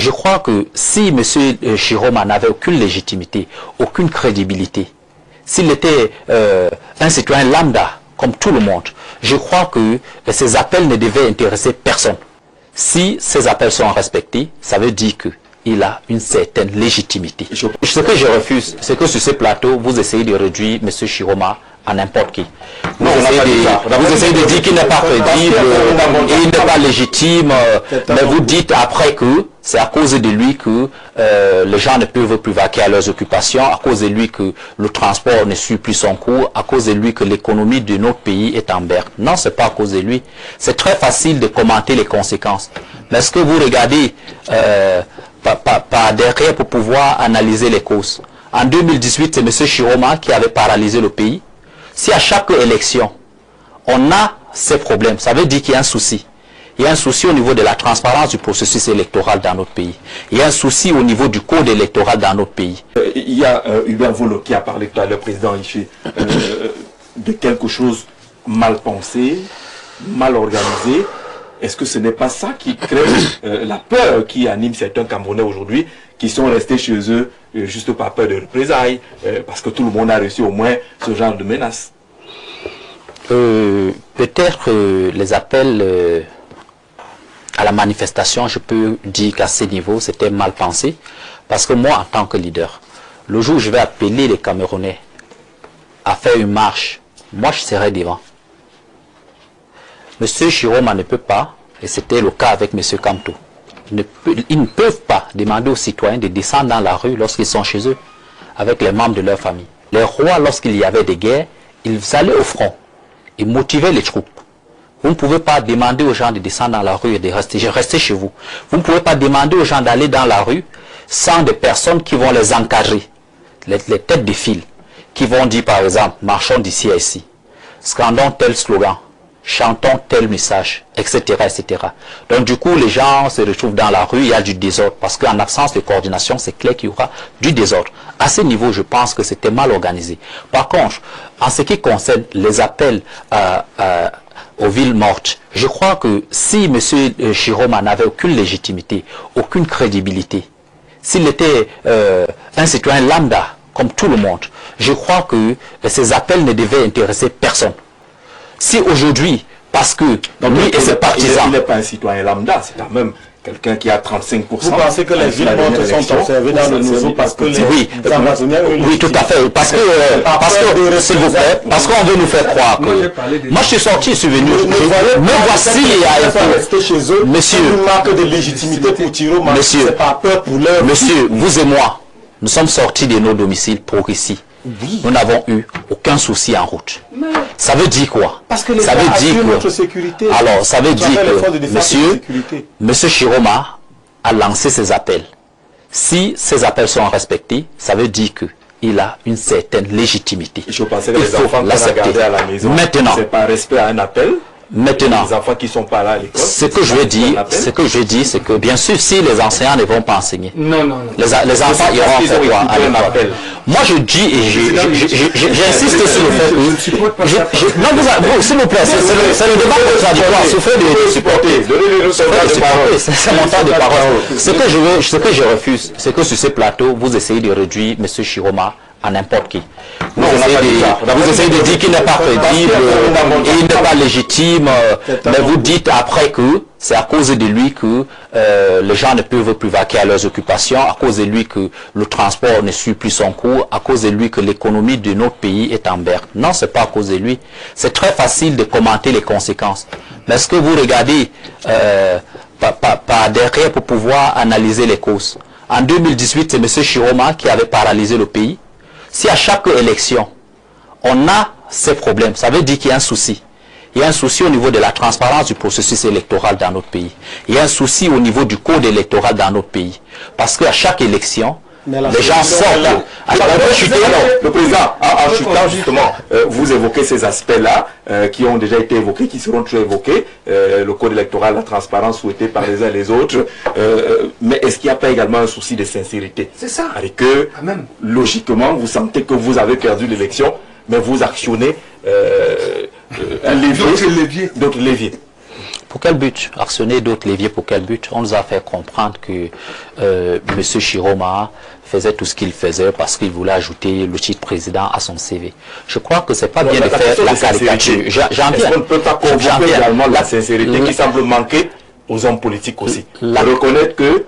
Je crois que si M. Chiroma n'avait aucune légitimité, aucune crédibilité, s'il était un citoyen lambda, comme tout le monde, je crois que ces appels ne devaient intéresser personne. Si ces appels sont respectés, ça veut dire qu'il a une certaine légitimité. Ce que je refuse, c'est que sur ce plateau, vous essayez de réduire M. Chiroma à n'importe qui. Vous essayez de dire qu'il n'est pas crédible, il n'est pas légitime, mais vous dites après que c'est à cause de lui que les gens ne peuvent plus vaquer à leurs occupations, à cause de lui que le transport ne suit plus son cours, à cause de lui que l'économie de notre pays est en berne. Non, c'est pas à cause de lui. C'est très facile de commenter les conséquences. Mais est-ce que vous regardez par derrière pour pouvoir analyser les causes? En 2018, c'est M. Chiroma qui avait paralysé le pays. Si à chaque élection, on a ces problèmes, ça veut dire qu'il y a un souci. Il y a un souci au niveau de la transparence du processus électoral dans notre pays. Il y a un souci au niveau du code électoral dans notre pays. Il y a Hubert Volo qui a parlé tout à l'heure, président Iché, de quelque chose mal pensé, mal organisé. Est-ce que ce n'est pas ça qui crée la peur qui anime certains Camerounais aujourd'hui, qui sont restés chez eux juste par peur de représailles, parce que tout le monde a reçu au moins ce genre de menaces? Peut-être les appels à la manifestation, je peux dire qu'à ce niveau, c'était mal pensé, parce que moi, en tant que leader, le jour où je vais appeler les Camerounais à faire une marche, moi je serai devant. M. Chiroma ne peut pas, et c'était le cas avec M. Kamto, ils ne peuvent pas demander aux citoyens de descendre dans la rue lorsqu'ils sont chez eux, avec les membres de leur famille. Les rois, lorsqu'il y avait des guerres, ils allaient au front, ils motivaient les troupes. Vous ne pouvez pas demander aux gens de descendre dans la rue et de rester chez vous. Vous ne pouvez pas demander aux gens d'aller dans la rue sans des personnes qui vont les encadrer, les têtes de file, qui vont dire par exemple, marchons d'ici à ici, scandons tel slogan, chantons tel message, etc., etc. Donc du coup, les gens se retrouvent dans la rue, il y a du désordre, parce qu'en absence de coordination, c'est clair qu'il y aura du désordre. À ce niveau, je pense que c'était mal organisé. Par contre, en ce qui concerne les appels aux villes mortes, je crois que si M. Chiroma n'avait aucune légitimité, aucune crédibilité, s'il était un citoyen lambda, comme tout le monde, je crois que ces appels ne devaient intéresser personne. Si aujourd'hui, parce que lui et ses partisans... Il n'est pas un citoyen lambda, c'est quand même quelqu'un qui a 35%. Vous pensez que les villes mortes sont observées dans le nouveau parce que les oui, tout à fait. Parce que s'il vous plaît, parce qu'on veut nous faire croire que... Moi, je suis sorti, je suis venu. Me voici à rester chez eux. Monsieur, une marque de légitimité pour tirer. Monsieur, pas peur pour leur... Monsieur, vous et moi, nous sommes sortis de nos domiciles pour ici. Oui. Nous n'avons eu aucun souci en route. Mais ça veut dire quoi? Parce que ça veut dire que notre sécurité. Alors, ça veut dire que monsieur Chiroma a lancé ses appels. Si ces appels sont respectés, ça veut dire qu'il a une certaine légitimité. Je pensais que les enfants qui sont gardés à la maison, maintenant, c'est pas respect à un appel. Maintenant, les enfants qui sont pas là à l'école. Ce que je veux dire, c'est que bien sûr, si les enseignants ne vont pas enseigner, les enfants iront faire quoi à l'école? Moi, je dis et j'insiste sur le fait que... Non, s'il vous plaît, c'est le débat contradictoire. Souffrez de supporter. C'est mon temps de parole. Ce que je refuse, c'est que sur ce plateau, vous essayez de réduire M. Chiroma à n'importe qui. Vous essayez de dire qu'il n'est pas crédible, il n'est pas légitime, mais vous dites après que c'est à cause de lui que les gens ne peuvent plus vaquer à leurs occupations, à cause de lui que le transport ne suit plus son cours, à cause de lui que l'économie de notre pays est en berne. Non, c'est pas à cause de lui. C'est très facile de commenter les conséquences. Mais est-ce que vous regardez par derrière pour pouvoir analyser les causes? En 2018, c'est M. Chiroma qui avait paralysé le pays. Si à chaque élection, on a ces problèmes, ça veut dire qu'il y a un souci. Il y a un souci au niveau de la transparence du processus électoral dans notre pays. Il y a un souci au niveau du code électoral dans notre pays. Parce qu'à chaque élection, les gens sortent. Le président, en chutant justement, vous évoquez ces aspects-là qui ont déjà été évoqués, qui seront toujours évoqués. Le code électoral, la transparence souhaitée par les uns et les autres. Mais est-ce qu'il n'y a pas également un souci de sincérité? C'est ça. Avec que, logiquement, vous sentez que vous avez perdu l'élection, mais vous actionnez un levier, d'autres leviers. Pour quel but? Actionner d'autres leviers pour quel but? On nous a fait comprendre que M. Chiroma faisait tout ce qu'il faisait parce qu'il voulait ajouter le titre président à son CV. Je crois que c'est pas bien de faire la caricature. J'en viens. Est-ce qu'on ne peut pas convoquer également la sincérité qui semble manquer aux hommes politiques aussi? Reconnaître que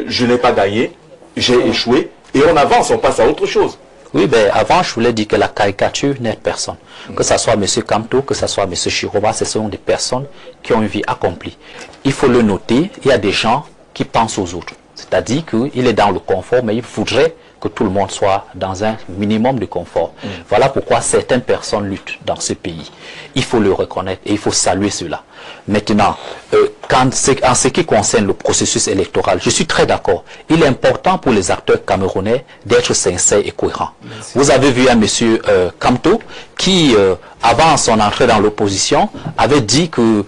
je n'ai pas gagné, j'ai échoué, et on avance, on passe à autre chose. Oui, ben avant, je voulais dire que la caricature n'aide personne. Que ce soit M. Kamto, que ce soit M. Chiroma, ce sont des personnes qui ont une vie accomplie. Il faut le noter, il y a des gens qui pensent aux autres. C'est-à-dire qu'il est dans le confort, mais il faudrait que tout le monde soit dans un minimum de confort. Voilà pourquoi certaines personnes luttent dans ce pays. Il faut le reconnaître et il faut saluer cela. Maintenant, en ce qui concerne le processus électoral, je suis très d'accord. Il est important pour les acteurs camerounais d'être sincères et cohérents. Merci. Vous avez vu un monsieur Kamto qui, avant son entrée dans l'opposition, avait dit que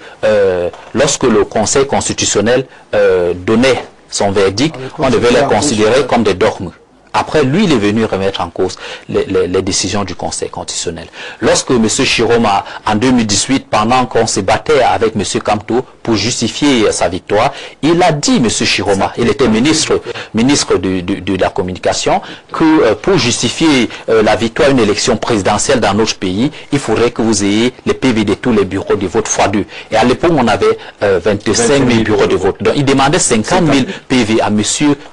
lorsque le Conseil constitutionnel donnait son verdict, on devait les considérer comme des dogmes. Après, lui, il est venu remettre en cause les décisions du Conseil constitutionnel. Lorsque M. Chiroma, en 2018, pendant qu'on se battait avec M. Kamto pour justifier sa victoire, il a dit, M. Chiroma, il était ministre de la communication, que pour justifier la victoire d'une élection présidentielle dans notre pays, il faudrait que vous ayez les PV de tous les bureaux de vote x2. Et à l'époque, on avait 25 000 bureaux de vote. Donc, il demandait 50 000 PV à M.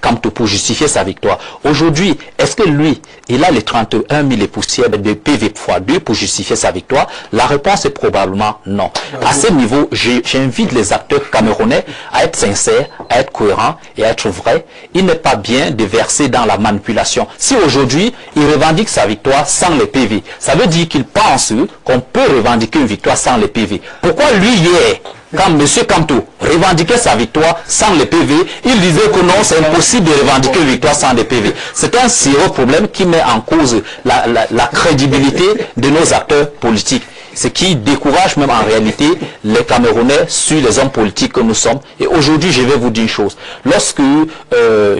Kamto pour justifier sa victoire. Aujourd'hui, est-ce que lui, il a les 31 000 poussières de PV x2 pour justifier sa victoire? La réponse est probablement non. À ce niveau, j'invite les acteurs camerounais à être sincères, à être cohérents et à être vrais. Il n'est pas bien de verser dans la manipulation. Si aujourd'hui, il revendique sa victoire sans les PV, ça veut dire qu'il pense qu'on peut revendiquer une victoire sans les PV. Pourquoi lui, hier, quand M. Kamto revendiquait sa victoire sans les PV, il disait que non, c'est impossible de revendiquer une victoire sans les PV. C'est un sérieux problème qui met en cause la crédibilité de nos acteurs politiques. Ce qui décourage même en réalité les Camerounais sur les hommes politiques que nous sommes. Et aujourd'hui, je vais vous dire une chose. Lorsque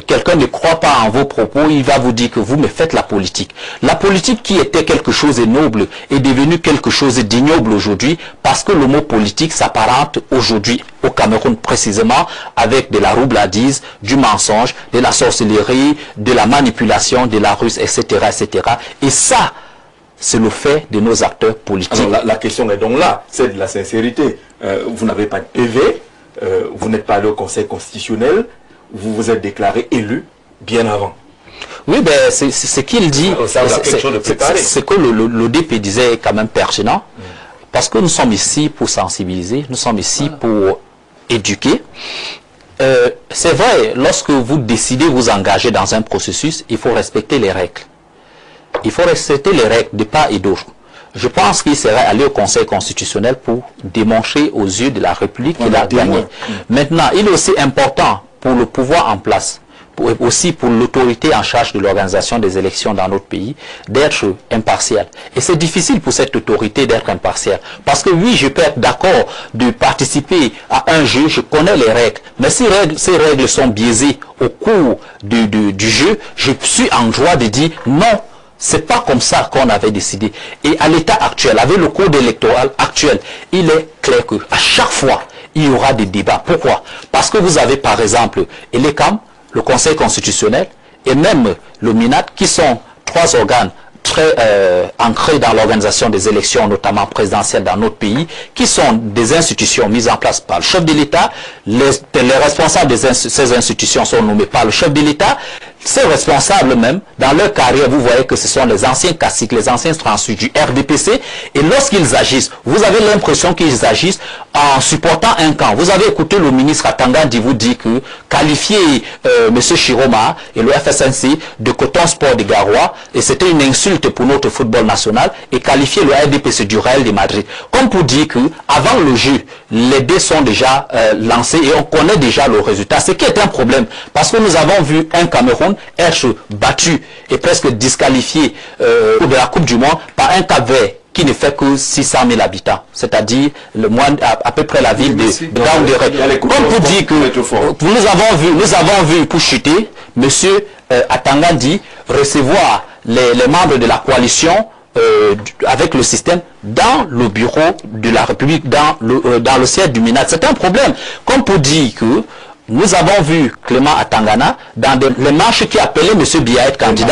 quelqu'un ne croit pas en vos propos, il va vous dire que vous me faites la politique. La politique qui était quelque chose de noble est devenue quelque chose d'ignoble aujourd'hui parce que le mot politique s'apparente aujourd'hui au Cameroun précisément avec de la roubladise, du mensonge, de la sorcellerie, de la manipulation, de la ruse, etc., etc. Et ça, c'est le fait de nos acteurs politiques. Alors la question est donc là, c'est de la sincérité. Vous n'avez pas de PV, vous n'êtes pas allé au Conseil constitutionnel, vous vous êtes déclaré élu bien avant. Oui, ben c'est ce qu'il dit. C'est que le DP disait quand même pertinent, parce que nous sommes ici pour sensibiliser, nous sommes ici pour éduquer. C'est vrai, lorsque vous décidez de vous engager dans un processus, il faut respecter les règles. Il faut respecter les règles de part et d'autre. Je pense qu'il serait allé au Conseil constitutionnel pour démontrer aux yeux de la République qu'il a gagné. Maintenant, il est aussi important pour le pouvoir en place, aussi pour l'autorité en charge de l'organisation des élections dans notre pays, d'être impartial. Et c'est difficile pour cette autorité d'être impartiale. Parce que oui, je peux être d'accord de participer à un jeu, je connais les règles. Mais si ces règles sont biaisées au cours du jeu, je suis en droit de dire non. C'est pas comme ça qu'on avait décidé. Et à l'état actuel, avec le code électoral actuel, il est clair que à chaque fois, il y aura des débats. Pourquoi? Parce que vous avez par exemple l'ECAM, le Conseil constitutionnel, et même le MINAT, qui sont trois organes très ancrés dans l'organisation des élections, notamment présidentielles dans notre pays, qui sont des institutions mises en place par le chef de l'État. Les responsables de ces institutions sont nommés par le chef de l'État. Ces responsables même, dans leur carrière, vous voyez que ce sont les anciens caciques, les anciens transfuges du RDPC. Et lorsqu'ils agissent, vous avez l'impression qu'ils agissent en supportant un camp. Vous avez écouté le ministre Atangandi vous dire que qualifier M. Chiroma et le FSNC de coton sport de Garoua, et c'était une insulte pour notre football national, et qualifier le RDPC du Real de Madrid. Comme pour dire que avant le jeu, les dés sont déjà lancés et on connaît déjà le résultat. Ce qui est un problème, parce que nous avons vu un Cameroun être battu et presque disqualifié de la Coupe du Monde par un Cap-Vert qui ne fait que 600 000 habitants, c'est-à-dire à peu près la ville de Yaoundé. Comme pour dire que nous avons vu pour chuter, M. Atangandi recevoir les membres de la coalition avec le système dans le bureau de la République, dans le siège du MINAT. C'est un problème. Comme pour dire que nous avons vu Clément Atangana dans les marches qui appelaient M. Biya être candidat.